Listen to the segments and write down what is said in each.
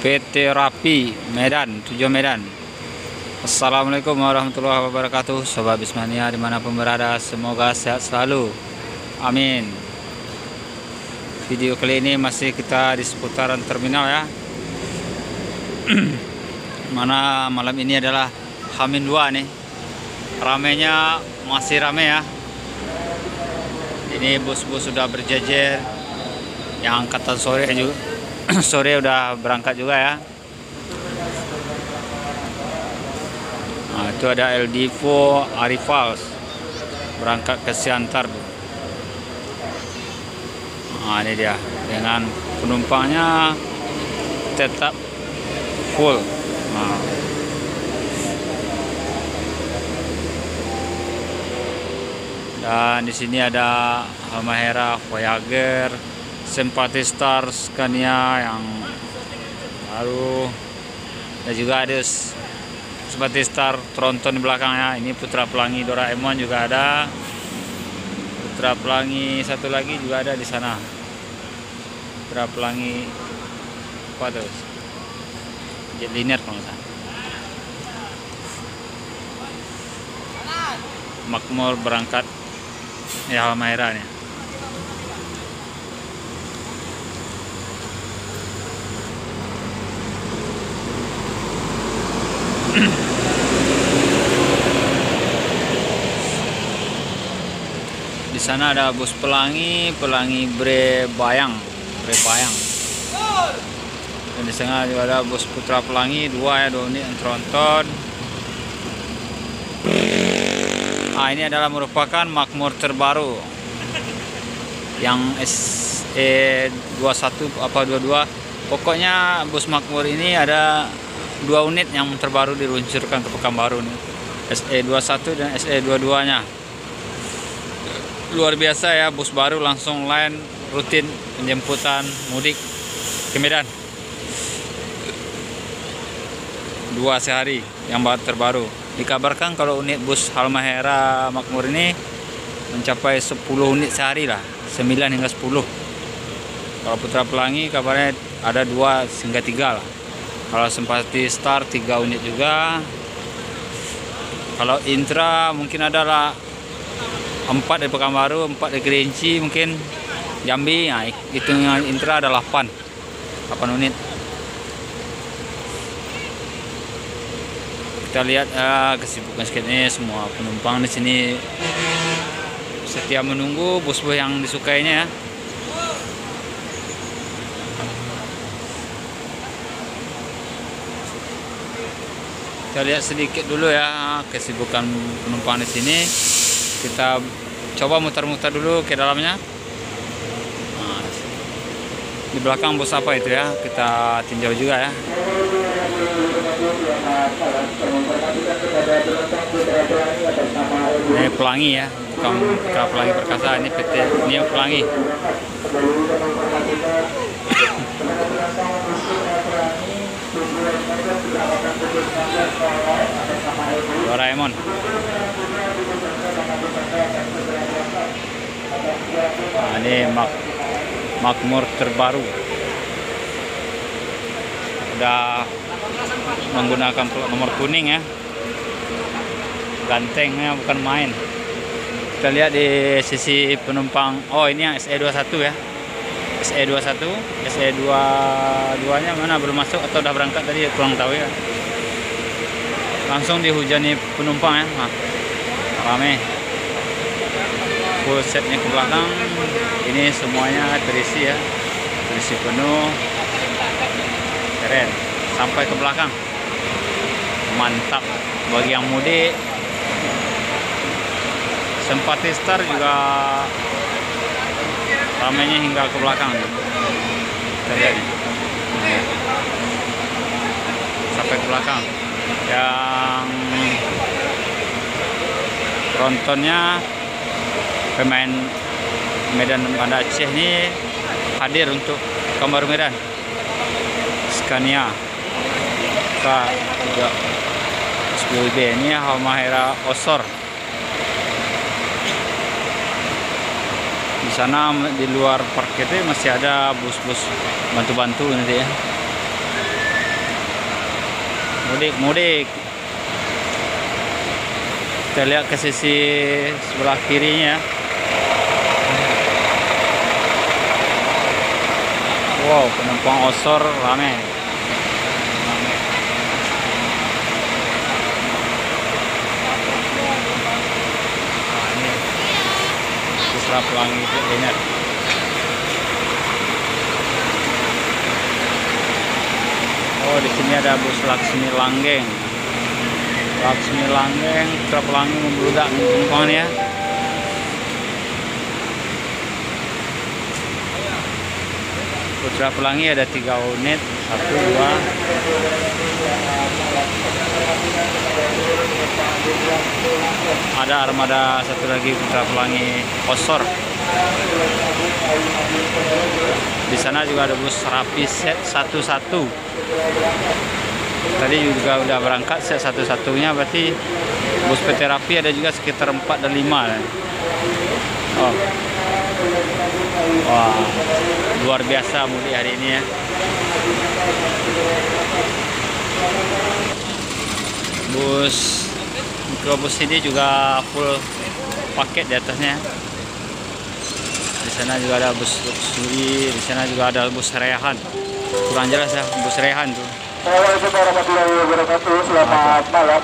PT Rapi Medan, Tujuan Medan. Assalamualaikum warahmatullahi wabarakatuh, Sobat Bismania dimanapun berada, semoga sehat selalu, amin. Video kali ini masih kita di seputaran terminal ya. Mana malam ini adalah H-2 nih, ramenya masih rame ya. Ini bus-bus sudah berjejer, yang angkatan sore juga sore udah berangkat juga ya. Nah, itu ada El Divo Arifals berangkat ke Siantar. Nah, ini dia dengan penumpangnya tetap full. Nah, dan di sini ada Halmahera, Voyager, Simpati Star, Scania yang baru, dan juga ada Simpati Star Tronton di belakangnya. Ini Putra Pelangi Doraemon juga ada, Putra Pelangi satu lagi juga ada di sana. Putra Pelangi apa tuh? Jetliner kalau nggak salah. Makmur berangkat ya, Halmahera nih. Di sana ada bus Pelangi Bre Bayang. Dan di sana juga ada bus Putra Pelangi dua unit yang tronton. Nah, ini adalah merupakan Makmur terbaru yang SE21 apa 22. Pokoknya bus Makmur ini ada 2 unit yang terbaru diluncurkan ke Pekanbaru nih. SE21 dan SE22 nya. Luar biasa ya, bus baru langsung line rutin penjemputan mudik ke Medan. 2 sehari yang terbaru. Dikabarkan kalau unit bus Halmahera Makmur ini mencapai 10 unit sehari lah, 9 hingga 10. Kalau Putra Pelangi kabarnya ada 2 hingga 3 lah. Kalau Simpati Star 3 unit juga. Kalau Intra mungkin adalah 4 dari Pekanbaru, 4 dari Kerinci, mungkin Jambi. Nah, hitungan Intra ada 8 unit. Kita lihat kesibukan sedikit ini, semua penumpang di sini setia menunggu bus-bus yang disukainya ya. Kita lihat sedikit dulu ya kesibukan penumpang di sini. Kita coba muter-muter dulu ke dalamnya. Nah, di belakang bus apa itu ya? Kita tinjau juga ya. Ini Pelangi ya, bukan Putra Pelangi Perkasa. Ini PT Neo Pelangi. Doraemon. Nah, ini Makmur terbaru. Udah menggunakan plat nomor kuning ya. Gantengnya bukan main. Kita lihat di sisi penumpang. Oh, ini yang SE21 ya. SE21, SE22 nya mana, belum masuk atau udah berangkat tadi, kurang tahu ya. Langsung dihujani penumpang ya. Nah, rame. Full setnya ke belakang. Ini semuanya terisi ya, terisi penuh, keren sampai ke belakang, mantap bagi yang mudik. Simpati Star juga ramainya hingga ke belakang. Kita lihat nih. Sampai ke belakang. Yang trontonnya pemain Medan Banda Aceh ini hadir untuk Pekanbaru Medan. Scania K3 SBB ini Halmahera Osor. Di sana di luar parkir itu masih ada bus-bus bantu-bantu nanti ya. mudik. Kita lihat ke sisi sebelah kirinya. Wow, penumpang osor ramai. Nah, ini Putra Pelangi Kuliner. Oh, di sini ada bus Laksmi Langgeng. Laksmi Langgeng, Putra Pelangi membludak penumpangnya. Putra Pelangi ada 3 unit, 1, 2. Ada armada satu lagi Putra Pelangi Osor. Di sana juga ada bus Rapi set 11. Tadi juga udah berangkat set 11-nya, berarti bus PT Rapi ada juga sekitar 4 dan 5. Oh. Wah, luar biasa mudik hari ini ya. Mikrobus ini juga full paket di atasnya. Di sana juga ada bus luxury, di sana juga ada bus Rehan. Kurang jelas ya, bus Rehan tuh. Assalamualaikum warahmatullahi wabarakatuh. Selamat malam.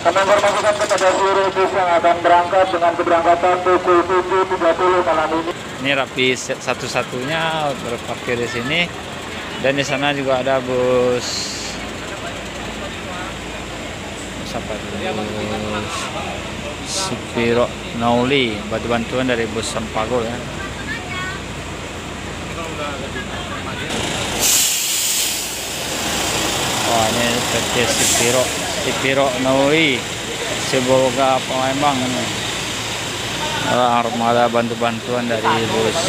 Kami informasikan kepada seluruh bus yang akan berangkat dengan keberangkatan pukul 7.30 malam ini. Ini Rapi set 11-nya berparkir di sini, dan di sana juga ada bus apa itu? Bus Supiro Nauli, bantu bantuan dari bus Sampagol ya. Oh, ini PT Supiro Nauli Sibolga Palembang ini. Armada bantu-bantuan dari bus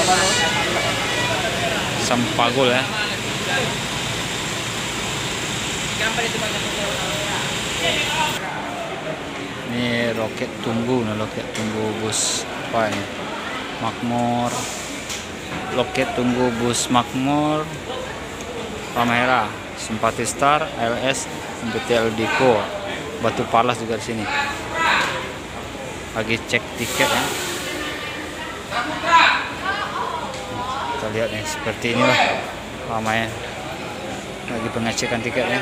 Sampagol ya. Ini loket tunggu bus apa ini? Makmur. Loket tunggu bus Makmur Palmera, Simpati Star, LS, BTL Diko, Batu Palas juga di sini. Lagi cek tiket ya. Kita lihat nih, seperti inilah ramai lagi pengecekan tiketnya.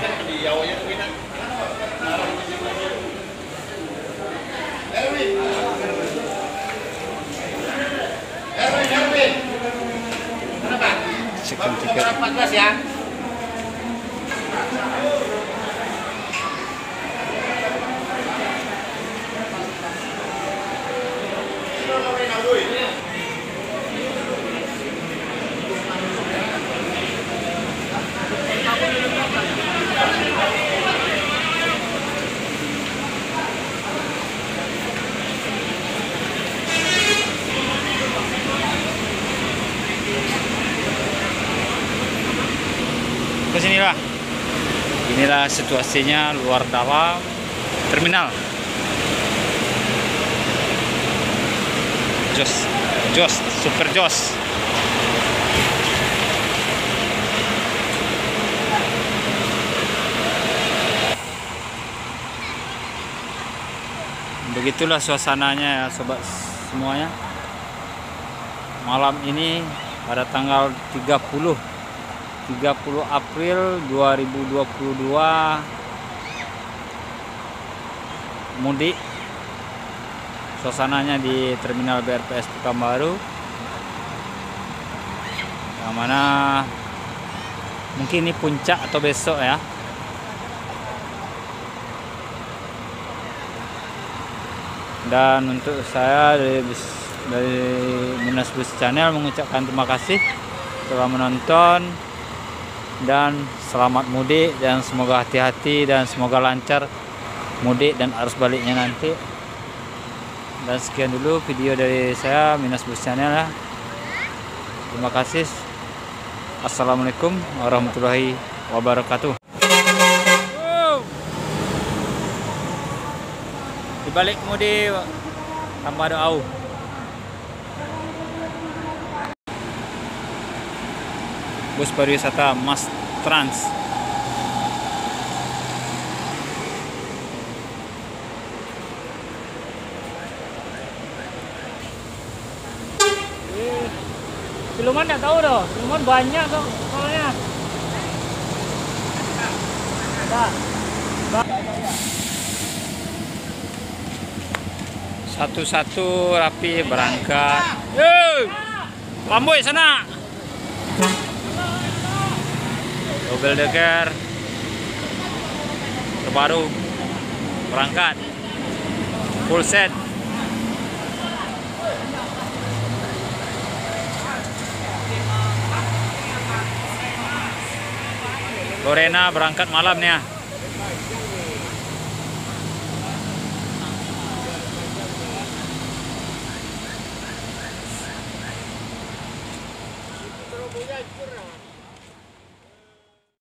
Cekan tiket. Kesinilah. Inilah situasinya luar dalam terminal. Super jos. Begitulah suasananya ya sobat semuanya. Malam ini pada tanggal 30 April 2022 mudik. Suasananya di Terminal BRPS Pekanbaru, yang mana mungkin ini puncak atau besok ya. Dan untuk saya dari Minas Bus Channel mengucapkan terima kasih telah menonton, dan selamat mudik, dan semoga hati-hati dan semoga lancar mudik dan arus baliknya nanti. Dan sekian dulu video dari saya, Minas Bus Channel ya. Terima kasih. Assalamualaikum warahmatullahi wabarakatuh. Di balik kemudi tambah doa. Bus pariwisata Mas Trans. Siluman nggak tahu doh. Siluman banyak kok soalnya. Ada. Satu-satu rapi berangkat. Yeay! Lamboy sana. Double decker terbaru berangkat. Full set. Lorena berangkat malam nih ya.